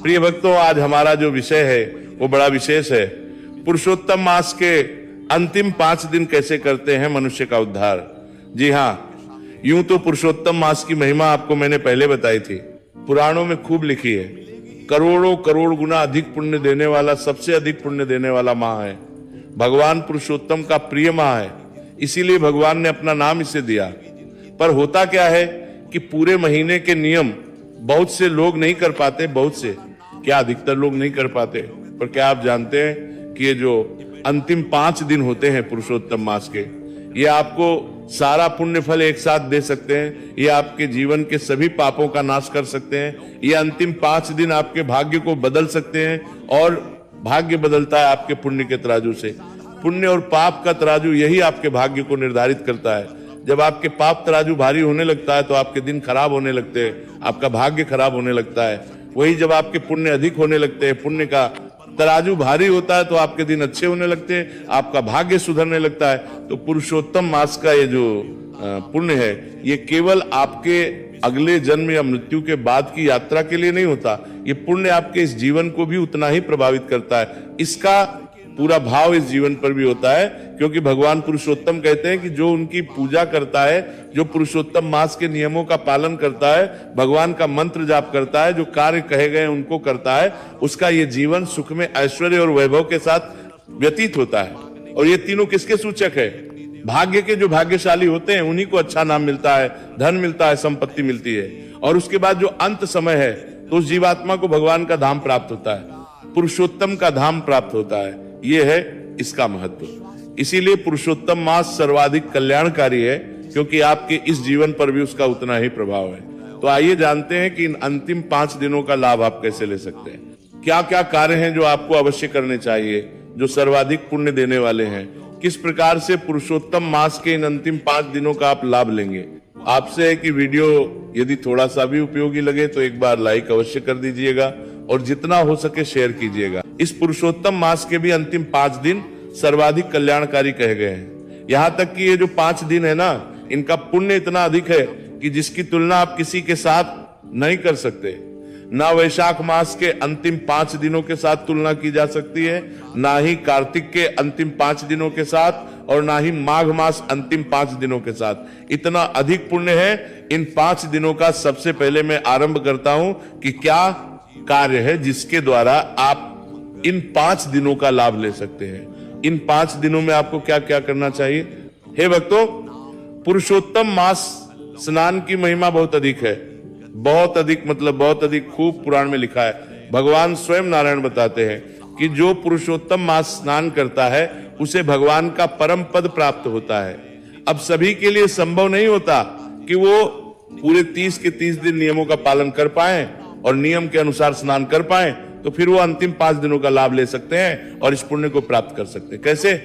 प्रिय भक्तों, आज हमारा जो विषय है वो बड़ा विशेष है। पुरुषोत्तम मास के अंतिम 5 दिन कैसे करते हैं मनुष्य का उद्धार। जी हाँ, यूं तो पुरुषोत्तम मास की महिमा आपको मैंने पहले बताई थी, पुराणों में खूब लिखी है। करोड़ों करोड़ गुना अधिक पुण्य देने वाला, सबसे अधिक पुण्य देने वाला माह है। भगवान पुरुषोत्तम का प्रिय माह है, इसीलिए भगवान ने अपना नाम इसे दिया। पर होता क्या है कि पूरे महीने के नियम बहुत से लोग नहीं कर पाते, बहुत से क्या अधिकतर लोग नहीं कर पाते। पर क्या आप जानते हैं कि ये जो अंतिम 5 दिन होते हैं पुरुषोत्तम मास के, ये आपको सारा पुण्य फल एक साथ दे सकते हैं। ये आपके जीवन के सभी पापों का नाश कर सकते हैं। ये अंतिम 5 दिन आपके भाग्य को बदल सकते हैं, और भाग्य बदलता है आपके पुण्य के तराजू से। पुण्य और पाप का तराजू यही आपके भाग्य को निर्धारित करता है। जब आपके पाप तराजू भारी होने लगता है तो आपके दिन खराब होने लगते हैं, आपका भाग्य खराब होने लगता है। वही जब आपके पुण्य अधिक होने लगते हैं, पुण्य का तराजू भारी होता है, तो आपके दिन अच्छे होने लगते हैं, आपका भाग्य सुधरने लगता है। तो पुरुषोत्तम मास का ये जो पुण्य है, ये केवल आपके अगले जन्म या मृत्यु के बाद की यात्रा के लिए नहीं होता। ये पुण्य आपके इस जीवन को भी उतना ही प्रभावित करता है। इसका पूरा भाव इस जीवन पर भी होता है, क्योंकि भगवान पुरुषोत्तम कहते हैं कि जो उनकी पूजा करता है, जो पुरुषोत्तम मास के नियमों का पालन करता है, भगवान का मंत्र जाप करता है, जो कार्य कहे गए उनको करता है, उसका ये जीवन सुख में, ऐश्वर्य और वैभव के साथ व्यतीत होता है। और ये तीनों किसके सूचक है? भाग्य के। जो भाग्यशाली होते हैं उन्हीं को अच्छा नाम मिलता है, धन मिलता है, संपत्ति मिलती है। और उसके बाद जो अंत समय है, तो उस जीवात्मा को भगवान का धाम प्राप्त होता है, पुरुषोत्तम का धाम प्राप्त होता है। ये है इसका महत्व। इसीलिए पुरुषोत्तम मास सर्वाधिक कल्याणकारी है, क्योंकि आपके इस जीवन पर भी उसका उतना ही प्रभाव है। तो आइए जानते हैं कि इन अंतिम 5 दिनों का लाभ आप कैसे ले सकते हैं। क्या क्या कार्य हैं जो आपको अवश्य करने चाहिए, जो सर्वाधिक पुण्य देने वाले हैं। किस प्रकार से पुरुषोत्तम मास के इन अंतिम 5 दिनों का आप लाभ लेंगे। आपसे है कि वीडियो यदि थोड़ा सा भी उपयोगी लगे तो एक बार लाइक अवश्य कर दीजिएगा, और जितना हो सके शेयर कीजिएगा। इस पुरुषोत्तम मास के भी अंतिम 5 दिन सर्वाधिक कल्याणकारी कहे गए हैं। यहां तक कि ये जो 5 दिन है ना, इनका पुण्य इतना अधिक है कि जिसकी तुलना आप किसी के साथ नहीं कर सकते। ना वैशाख मास के अंतिम 5 दिनों के साथ तुलना की जा सकती है, ना ही कार्तिक के अंतिम 5 दिनों के साथ, और ना ही माघ मास अंतिम 5 दिनों के साथ। इतना अधिक पुण्य है इन 5 दिनों का। सबसे पहले मैं आरंभ करता हूं कि क्या कार्य है जिसके द्वारा आप इन 5 दिनों का लाभ ले सकते हैं। इन 5 दिनों में आपको क्या क्या करना चाहिए। हे भक्तों, पुरुषोत्तम मास स्नान की महिमा बहुत अधिक है, बहुत अधिक, मतलब बहुत अधिक। खूब पुराण में लिखा है, भगवान स्वयं नारायण बताते हैं कि जो पुरुषोत्तम मास स्नान करता है उसे भगवान का परम पद प्राप्त होता है। अब सभी के लिए संभव नहीं होता कि वो पूरे 30 के 30 दिन नियमों का पालन कर पाए और नियम के अनुसार स्नान कर पाए, तो फिर वो अंतिम 5 दिनों का लाभ ले सकते हैं और इस पुण्य को प्राप्त कर सकते हैं। कैसे?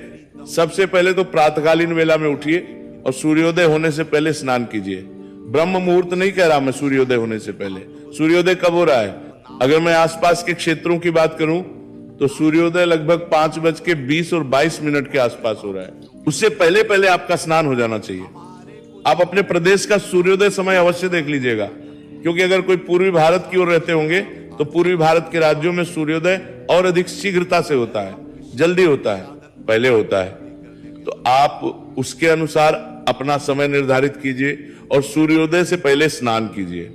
सबसे पहले तो प्रातःकालीन वेला में उठिए और सूर्योदय होने से पहले स्नान कीजिए। ब्रह्म मुहूर्त नहीं कह रहा मैं, सूर्योदय होने से पहले। सूर्योदय कब हो रहा है? अगर मैं आसपास के क्षेत्रों की बात करूं तो सूर्योदय लगभग 5:20 और 22 मिनट के आसपास हो रहा है। उससे पहले पहले आपका स्नान हो जाना चाहिए। आप अपने प्रदेश का सूर्योदय समय अवश्य देख लीजिएगा, क्योंकि अगर कोई पूर्वी भारत की ओर रहते होंगे तो पूर्वी भारत के राज्यों में सूर्योदय और अधिक शीघ्रता से होता है, जल्दी होता है, पहले होता है। तो आप उसके अनुसार अपना समय निर्धारित कीजिए और सूर्योदय से पहले स्नान कीजिए।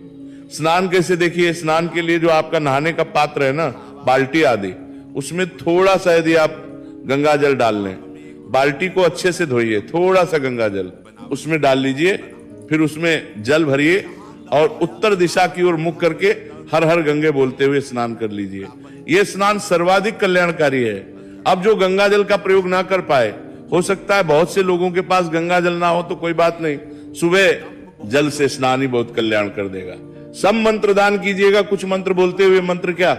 स्नान कैसे? देखिए, स्नान के लिए जो आपका नहाने का पात्र है ना, बाल्टी आदि, उसमें थोड़ा सा यदि आप गंगा जल डाल लें, बाल्टी को अच्छे से धोइए, थोड़ा सा गंगा जल उसमें डाल लीजिए, फिर उसमें जल भरिए और उत्तर दिशा की ओर मुख करके हर हर गंगे बोलते हुए स्नान कर लीजिए। यह स्नान सर्वाधिक कल्याणकारी है। अब जो गंगा जल का प्रयोग ना कर पाए, हो सकता है बहुत से लोगों के पास गंगा जल ना हो, तो कोई बात नहीं, सुबह जल से स्नान ही बहुत कल्याण कर देगा। सब मंत्र दान कीजिएगा, कुछ मंत्र बोलते हुए। मंत्र क्या?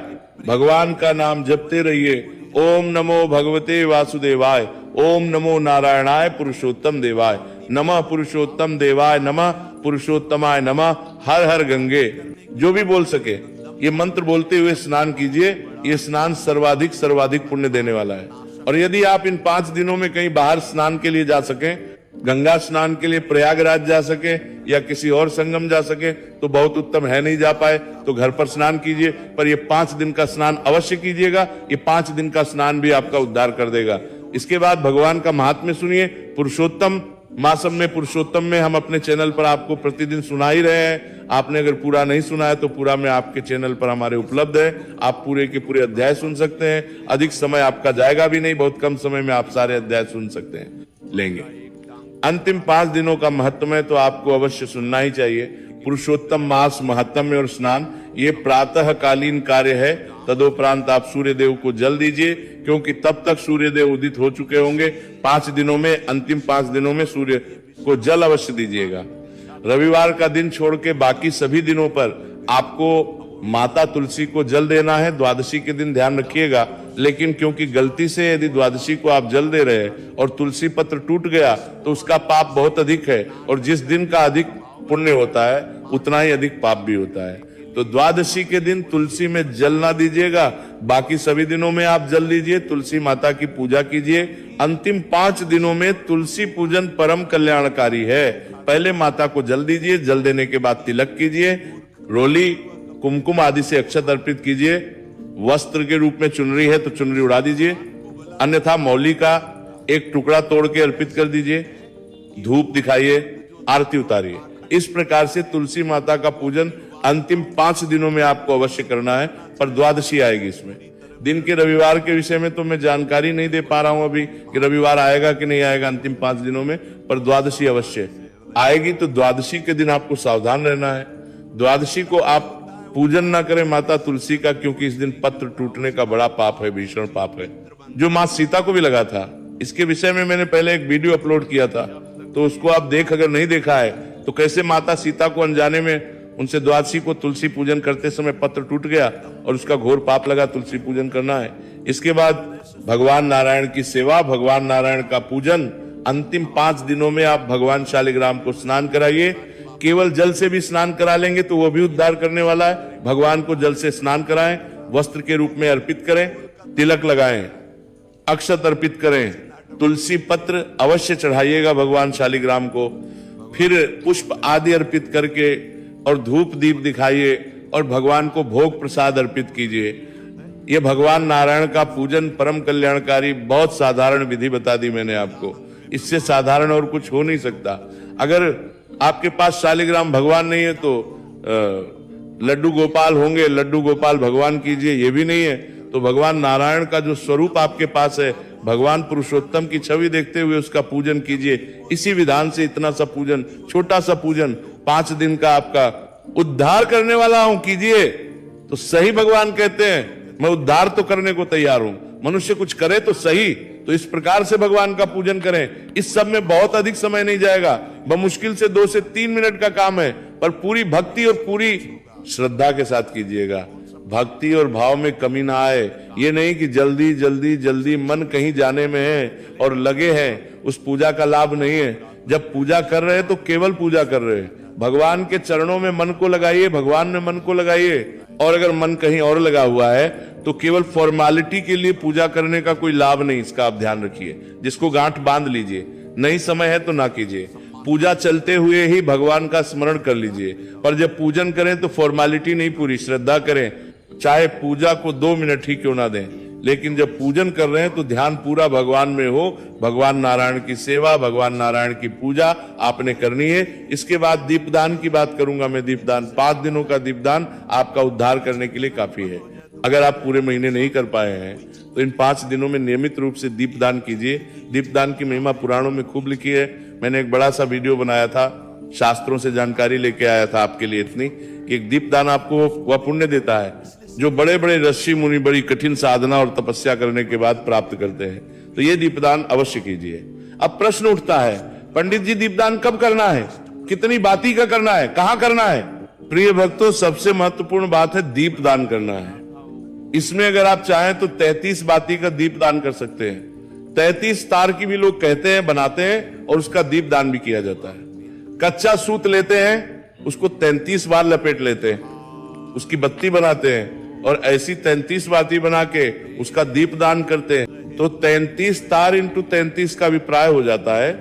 भगवान का नाम जपते रहिए। ओम नमो भगवते वासुदेवाय, ओम नमो नारायणाय पुरुषोत्तम देवाय, नमः पुरुषोत्तम देवाय नमः, पुरुषोत्तमाय नमः, हर हर गंगे। जो भी बोल सके ये मंत्र बोलते हुए स्नान कीजिए। ये स्नान सर्वाधिक पुण्य देने वाला है। और यदि आप इन 5 दिनों में कहीं बाहर स्नान के लिए जा सकें, गंगा स्नान के लिए प्रयागराज जा सके या किसी और संगम जा सके तो बहुत उत्तम है, नहीं जा पाए तो घर पर स्नान कीजिए, पर ये 5 दिन का स्नान अवश्य कीजिएगा। ये 5 दिन का स्नान भी आपका उद्धार कर देगा। इसके बाद भगवान का महात्म्य सुनिए। पुरुषोत्तम मासम में, पुरुषोत्तम में हम अपने चैनल पर आपको प्रतिदिन सुना ही रहे हैं। आपने अगर पूरा नहीं सुना है तो पूरा में आपके चैनल पर हमारे उपलब्ध है, आप पूरे के पूरे अध्याय सुन सकते हैं। अधिक समय आपका जाएगा भी नहीं, बहुत कम समय में आप सारे अध्याय सुन सकते हैं, लेंगे। अंतिम 5 दिनों का महत्व है तो आपको अवश्य सुनना ही चाहिए। पुरुषोत्तम मास महात्म्य और स्नान ये प्रातः कालीन कार्य है। तदोपरांत आप सूर्य देव को जल दीजिए, क्योंकि तब तक सूर्य देव उदित हो चुके होंगे। 5 दिनों में, अंतिम 5 दिनों में सूर्य को जल अवश्य दीजिएगा। रविवार का दिन छोड़ के बाकी सभी दिनों पर आपको माता तुलसी को जल देना है। द्वादशी के दिन ध्यान रखिएगा, लेकिन क्योंकि गलती से यदि द्वादशी को आप जल दे रहे हैं और तुलसी पत्र टूट गया तो उसका पाप बहुत अधिक है, और जिस दिन का अधिक पुण्य होता है उतना ही अधिक पाप भी होता है। तो द्वादशी के दिन तुलसी में जल ना दीजिएगा, बाकी सभी दिनों में आप जल दीजिए, तुलसी माता की पूजा कीजिए। अंतिम 5 दिनों में तुलसी पूजन परम कल्याणकारी है। पहले माता को जल दीजिए, जल देने के बाद तिलक कीजिए, रोली कुमकुम आदि से अक्षत अर्पित कीजिए। वस्त्र के रूप में चुनरी है तो चुनरी उड़ा दीजिए, अन्यथा मौली का एक टुकड़ा तोड़ के अर्पित कर दीजिए। धूप दिखाइए, आरती उतारिए। इस प्रकार से तुलसी माता का पूजन अंतिम 5 दिनों में आपको अवश्य करना है, पर द्वादशी आएगी इसमें। दिन के रविवार के विषय में तो मैं जानकारी नहीं दे पा रहा हूं अभी कि रविवार आएगा कि नहीं आएगा अंतिम 5 दिनों में, पर द्वादशी अवश्य आएगी। तो द्वादशी के दिन आपको सावधान रहना है। द्वादशी को आप पूजन ना करें माता तुलसी का, क्योंकि इस दिन पत्र टूटने का बड़ा पाप है, भीषण पाप है, जो मां सीता को भी लगा था। इसके विषय में मैंने पहले एक वीडियो अपलोड किया था, तो उसको आप अगर नहीं देखा है तो कैसे माता सीता को अनजाने में उनसे द्वादशी को तुलसी पूजन करते समय पत्र टूट गया और उसका घोर पाप लगा, तुलसी पूजन करना है। इसके बाद भगवान नारायण की सेवा, भगवान नारायण का पूजन। अंतिम 5 दिनों में आप भगवान शालिग्राम को स्नान कराइए। केवल जल से भी स्नान करा लेंगे तो वो भी उद्धार करने वाला है। भगवान को जल से स्नान कराएं, वस्त्र के रूप में अर्पित करें, तिलक लगाएं, अक्षत अर्पित करें, तुलसी पत्र अवश्य चढ़ाइएगा भगवान शालिग्राम को। फिर पुष्प आदि अर्पित करके और धूप दीप दिखाइए और भगवान को भोग प्रसाद अर्पित कीजिए। ये भगवान नारायण का पूजन परम कल्याणकारी, बहुत साधारण विधि बता दी मैंने आपको। इससे साधारण और कुछ हो नहीं सकता। अगर आपके पास शालिग्राम भगवान नहीं है तो लड्डू गोपाल होंगे, लड्डू गोपाल भगवान कीजिए, ये भी नहीं है तो भगवान नारायण का जो स्वरूप आपके पास है, भगवान पुरुषोत्तम की छवि देखते हुए उसका पूजन कीजिए। इसी विधान से इतना सा पूजन, छोटा सा पूजन 5 दिन का आपका उद्धार करने वाला हूं, कीजिए। तो सही भगवान कहते हैं मैं उद्धार तो करने को तैयार हूं, मनुष्य कुछ करे तो सही। तो इस प्रकार से भगवान का पूजन करें। इस सब में बहुत अधिक समय नहीं जाएगा, बमुश्किल से 2 से 3 मिनट का काम है, पर पूरी भक्ति और पूरी श्रद्धा के साथ कीजिएगा। भक्ति और भाव में कमी ना आए। ये नहीं कि जल्दी जल्दी जल्दी मन कहीं जाने में है और लगे हैं, उस पूजा का लाभ नहीं है। जब पूजा कर रहे हैं तो केवल पूजा कर रहे हैं, भगवान के चरणों में मन को लगाइए, भगवान में मन को लगाइए। और अगर मन कहीं और लगा हुआ है तो केवल फॉर्मेलिटी के लिए पूजा करने का कोई लाभ नहीं, इसका आप ध्यान रखिए। जिसको गांठ बांध लीजिए, नहीं समय है तो ना कीजिए। पूजा चलते हुए ही भगवान का स्मरण कर लीजिए, पर जब पूजन करें तो फॉर्मेलिटी नहीं, पूरी श्रद्धा करें। चाहे पूजा को 2 मिनट ही क्यों ना दें, लेकिन जब पूजन कर रहे हैं तो ध्यान पूरा भगवान में हो। भगवान नारायण की सेवा, भगवान नारायण की पूजा आपने करनी है। इसके बाद दीपदान की बात करूंगा मैं। दीपदान 5 दिनों का दीपदान आपका उद्धार करने के लिए काफी है। अगर आप पूरे महीने नहीं कर पाए हैं तो इन 5 दिनों में नियमित रूप से दीपदान कीजिए। दीपदान की महिमा पुराणों में खूब लिखी है। मैंने एक बड़ा सा वीडियो बनाया था, शास्त्रों से जानकारी लेके आया था आपके लिए इतनी कि एक दीपदान आपको वह पुण्य देता है जो बड़े बड़े ऋषि मुनि बड़ी कठिन साधना और तपस्या करने के बाद प्राप्त करते हैं। तो ये दीपदान अवश्य कीजिए। अब प्रश्न उठता है, पंडित जी दीपदान कब करना है, कितनी बाती का करना है, कहां करना है? प्रिय भक्तों, सबसे महत्वपूर्ण बात है दीपदान करना है। इसमें अगर आप चाहें तो 33 बाती का दीपदान कर सकते हैं। 33 तार की भी लोग कहते हैं, बनाते हैं और उसका दीपदान भी किया जाता है। कच्चा सूत लेते हैं, उसको 33 बार लपेट लेते हैं, उसकी बत्ती बनाते हैं और ऐसी 33 बाती बना के उसका दीपदान करते हैं। तो 33 तार इंटू 33 का अभिप्राय हो जाता है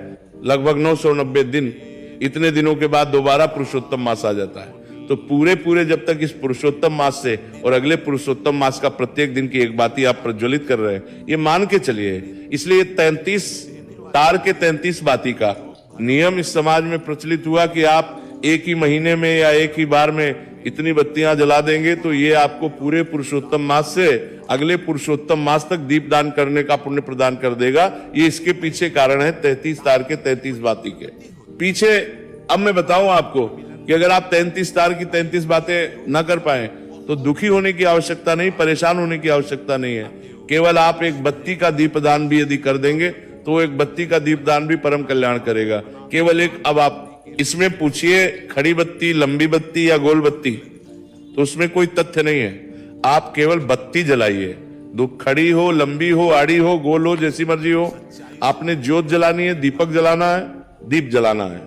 लगभग 990 दिन, इतने दिनों के बाद दोबारा पुरुषोत्तम मास आ जाता है। तो पूरे जब तक इस पुरुषोत्तम मास से और अगले पुरुषोत्तम मास का प्रत्येक दिन की एक बाती आप प्रज्वलित कर रहे हैं, ये मान के चलिए। इसलिए 33 तार के 33 बाती का नियम इस समाज में प्रचलित हुआ कि आप एक ही महीने में या एक ही बार में इतनी बत्तियां जला देंगे तो ये आपको पूरे पुरुषोत्तम मास से अगले पुरुषोत्तम मास तक दीपदान करने का पुण्य प्रदान कर देगा। ये इसके पीछे कारण है 33 तार के 33 बाती के पीछे। अब मैं बताऊं आपको कि अगर आप 33 तार की 33 बातें न कर पाए तो दुखी होने की आवश्यकता नहीं, परेशान होने की आवश्यकता नहीं है। केवल आप एक बत्ती का दीपदान भी यदि कर देंगे तो एक बत्ती का दीपदान भी परम कल्याण करेगा। केवल एक, अब आप इसमें पूछिए खड़ी बत्ती, लंबी बत्ती या गोल बत्ती, तो उसमें कोई तथ्य नहीं है। आप केवल बत्ती जलाइए, दो खड़ी हो, लंबी हो, आड़ी हो, गोल हो, जैसी मर्जी हो। आपने ज्योत जलानी है, दीपक जलाना है, दीप जलाना है,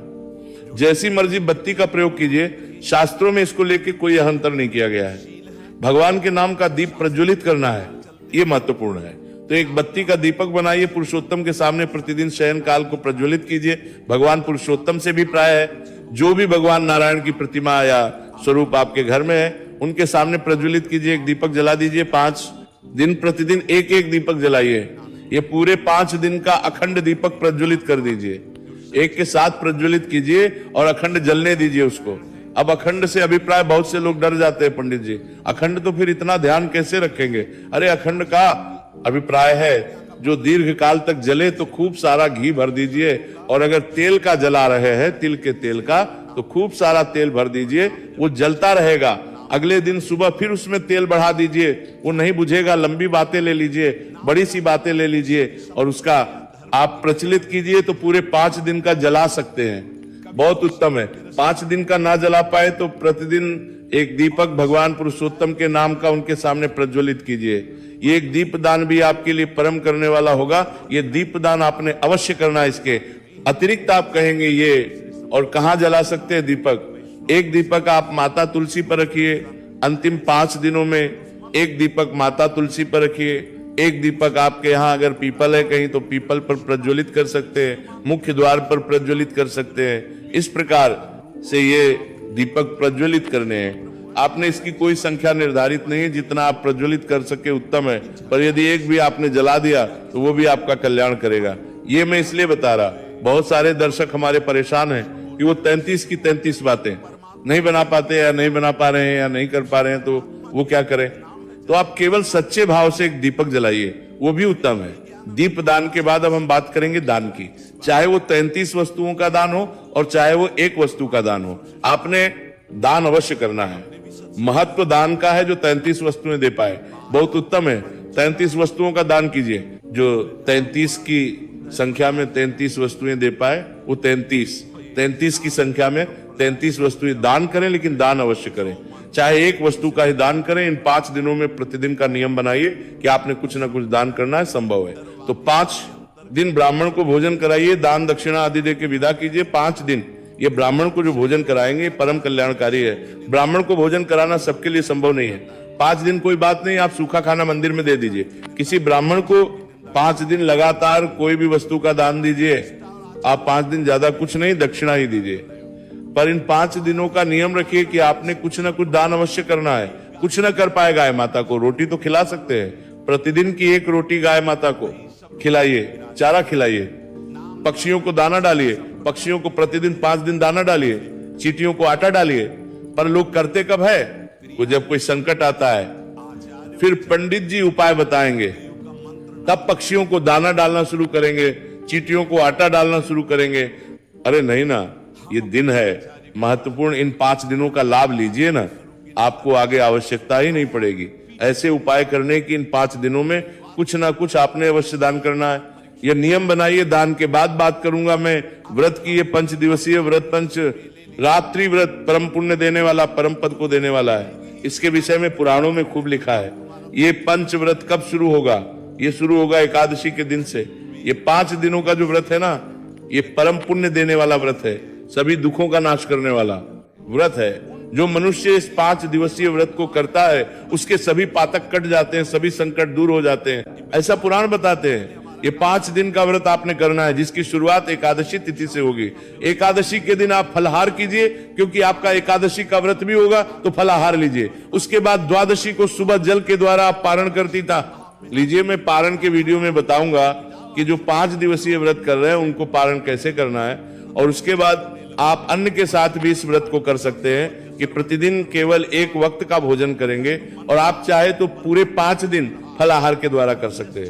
जैसी मर्जी बत्ती का प्रयोग कीजिए। शास्त्रों में इसको लेके कोई अहंतर नहीं किया गया है। भगवान के नाम का दीप प्रज्वलित करना है, ये महत्वपूर्ण है। तो एक बत्ती का दीपक बनाइए, पुरुषोत्तम के सामने प्रतिदिन शयन काल को प्रज्वलित कीजिए। भगवान पुरुषोत्तम से भी प्राय है। जो भी भगवान नारायण की प्रतिमा या स्वरूप आपके घर में है उनके सामने प्रज्वलित कीजिए, एक दीपक जला दीजिए। 5 दिन प्रतिदिन एक एक दीपक जलाइए। ये पूरे 5 दिन का अखंड दीपक प्रज्वलित कर दीजिए, एक के साथ प्रज्वलित कीजिए और अखंड जलने दीजिए उसको। अब अखंड से अभिप्राय बहुत से लोग डर जाते हैं, पंडित जी अखंड तो फिर इतना ध्यान कैसे रखेंगे? अरे अखंड का अभिप्राय है जो दीर्घ काल तक जले, तो खूब सारा घी भर दीजिए। और अगर तेल का जला रहे हैं, तिल के तेल का, तो खूब सारा तेल भर दीजिए, वो जलता रहेगा। अगले दिन सुबह फिर उसमें तेल बढ़ा दीजिए, वो नहीं बुझेगा। लंबी बातें ले लीजिए, बड़ी सी बातें ले लीजिए और उसका आप प्रचलित कीजिए, तो पूरे 5 दिन का जला सकते हैं। बहुत उत्तम है। 5 दिन का ना जला पाए तो प्रतिदिन एक दीपक भगवान पुरुषोत्तम के नाम का उनके सामने प्रज्वलित कीजिए। ये एक दीपदान भी आपके लिए परम करने वाला होगा। ये दीपदान आपने अवश्य करना है। इसके अतिरिक्त आप कहेंगे ये और कहां जला सकते हैं दीपक? एक दीपक आप माता तुलसी पर रखिए, अंतिम 5 दिनों में एक दीपक माता तुलसी पर रखिए। एक दीपक आपके यहाँ अगर पीपल है कहीं तो पीपल पर प्रज्वलित कर सकते हैं, मुख्य द्वार पर प्रज्वलित कर सकते हैं। इस प्रकार से ये दीपक प्रज्वलित करने हैं। आपने इसकी कोई संख्या निर्धारित नहीं है, जितना आप प्रज्वलित कर सके उत्तम है। पर यदि एक भी आपने जला दिया तो वो भी आपका कल्याण करेगा। ये मैं इसलिए बता रहा, बहुत सारे दर्शक हमारे परेशान हैं कि वो 33 की 33 बातें नहीं बना पाते या नहीं बना पा रहे हैं या नहीं कर पा रहे हैं, तो वो क्या करें? तो आप केवल सच्चे भाव से एक दीपक जलाइए, वो भी उत्तम है। दीप दान के बाद अब हम बात करेंगे दान की। चाहे वो 33 वस्तुओं का दान हो और चाहे वो एक वस्तु का दान हो, आपने दान अवश्य करना है। महत्व दान का है जो 33 वस्तुएं दे पाए, बहुत उत्तम है। 33 वस्तुओं का दान कीजिए। जो 33 की संख्या में 33 वस्तुएं दे पाए वो 33 की संख्या में 33 वस्तुएं दान करें, लेकिन दान अवश्य करें। चाहे एक वस्तु का ही दान करें। इन 5 दिनों में प्रतिदिन का नियम बनाइए कि आपने कुछ ना कुछ दान करना है, संभव है तो 5 दिन ब्राह्मण को भोजन कराइए, दान दक्षिणा आदि दे के विदा कीजिए। 5 दिन ये ब्राह्मण को जो भोजन कराएंगे परम कल्याणकारी है। ब्राह्मण को भोजन कराना सबके लिए संभव नहीं है। 5 दिन कोई बात नहीं, आप सूखा खाना मंदिर में दे दीजिए। किसी ब्राह्मण को 5 दिन लगातार कोई भी वस्तु का दान दीजिए। आप 5 दिन ज्यादा कुछ नहीं, दक्षिणा ही दीजिए। पर इन 5 दिनों का नियम रखिए कि आपने कुछ ना कुछ दान अवश्य करना है। कुछ ना कर पाए गाय माता को रोटी तो खिला सकते हैं। प्रतिदिन की 1 रोटी गाय माता को खिलाइए, चारा खिलाइए। पक्षियों को दाना डालिए, पक्षियों को प्रतिदिन 5 दिन दाना डालिए। चींटियों को आटा डालिए। पर लोग करते कब है? वो जब कोई संकट आता है, फिर पंडित जी उपाय बताएंगे, तब पक्षियों को दाना डालना शुरू करेंगे, चींटियों को आटा डालना शुरू करेंगे। अरे नहीं ना, ये दिन है महत्वपूर्ण। इन 5 दिनों का लाभ लीजिए ना, आपको आगे आवश्यकता ही नहीं पड़ेगी। ऐसे उपाय करने की इन 5 दिनों में कुछ ना कुछ आपने अवश्य दान करना है। यह नियम बनाइए। दान के बाद बात करूंगा मैं व्रत की। ये 5 दिवसीय व्रत, 5 रात्रि व्रत परम पुण्य देने वाला, परम पद को देने वाला है। इसके विषय में पुराणों में खूब लिखा है। ये 5 व्रत कब शुरू होगा? ये शुरू होगा एकादशी के दिन से। ये 5 दिनों का जो व्रत है ना, ये परम पुण्य देने वाला व्रत है, सभी दुखों का नाश करने वाला व्रत है। जो मनुष्य इस 5 दिवसीय व्रत को करता है उसके सभी पातक कट जाते हैं, सभी संकट दूर हो जाते हैं, ऐसा पुराण बताते हैं। ये 5 दिन का व्रत आपने करना है, जिसकी शुरुआत एकादशी तिथि से होगी। एकादशी के दिन आप फलाहार कीजिए, क्योंकि आपका एकादशी का व्रत भी होगा तो फलाहार लीजिए। उसके बाद द्वादशी को सुबह जल के द्वारा आप पारण करती था लीजिए। मैं पारण के वीडियो में बताऊंगा कि जो 5 दिवसीय व्रत कर रहे हैं उनको पारण कैसे करना है। और उसके बाद आप अन्न के साथ भी इस व्रत को कर सकते हैं कि प्रतिदिन केवल एक वक्त का भोजन करेंगे, और आप चाहे तो पूरे 5 दिन फलाहार के द्वारा कर सकते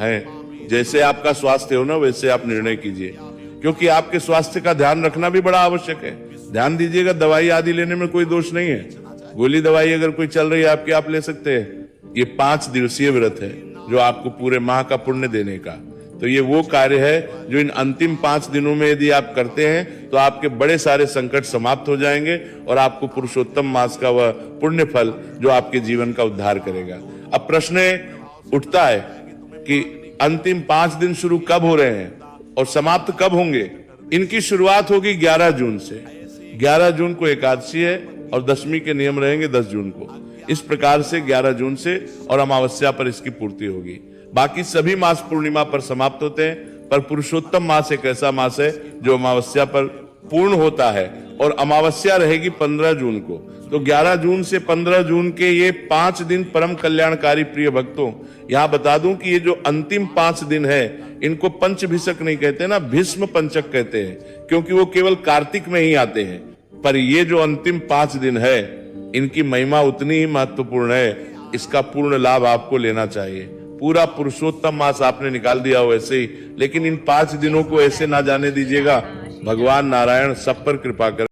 हैं। जैसे आपका स्वास्थ्य हो ना, वैसे आप निर्णय कीजिए, क्योंकि आपके स्वास्थ्य का ध्यान रखना भी बड़ा आवश्यक है। ध्यान दीजिएगा, दवाई आदि लेने में कोई दोष नहीं है। गोली दवाई अगर कोई चल रही है आपकी, आप ले सकते हैं। ये 5 दिवसीय व्रत है जो आपको पूरे माह का पुण्य देने का। तो ये वो कार्य है जो इन अंतिम 5 दिनों में यदि आप करते हैं तो आपके बड़े सारे संकट समाप्त हो जाएंगे, और आपको पुरुषोत्तम मास का वह पुण्य फल जो आपके जीवन का उद्धार करेगा। अब प्रश्न उठता है कि अंतिम 5 दिन शुरू कब हो रहे हैं और समाप्त कब होंगे। इनकी शुरुआत होगी 11 जून से। 11 जून को एकादशी है और दशमी के नियम रहेंगे 10 जून को। इस प्रकार से 11 जून से और अमावस्या पर इसकी पूर्ति होगी। बाकी सभी मास पूर्णिमा पर समाप्त होते हैं, पर पुरुषोत्तम मास एक ऐसा मास है जो अमावस्या पर पूर्ण होता है, और अमावस्या रहेगी 15 जून को। तो 11 जून से 15 जून के ये 5 दिन परम कल्याणकारी प्रिय भक्तों, यहां बता दूं कि ये जो अंतिम 5 दिन है इनको पंचभिषक नहीं कहते ना, भीष्म पंचक कहते हैं, क्योंकि वो केवल कार्तिक में ही आते हैं। पर ये जो अंतिम 5 दिन है इनकी महिमा उतनी ही महत्वपूर्ण है, इसका पूर्ण लाभ आपको लेना चाहिए। पूरा पुरुषोत्तम मास आपने निकाल दिया हो ऐसे ही, लेकिन इन 5 दिनों को ऐसे ना जाने दीजिएगा। भगवान नारायण सब पर कृपा करें।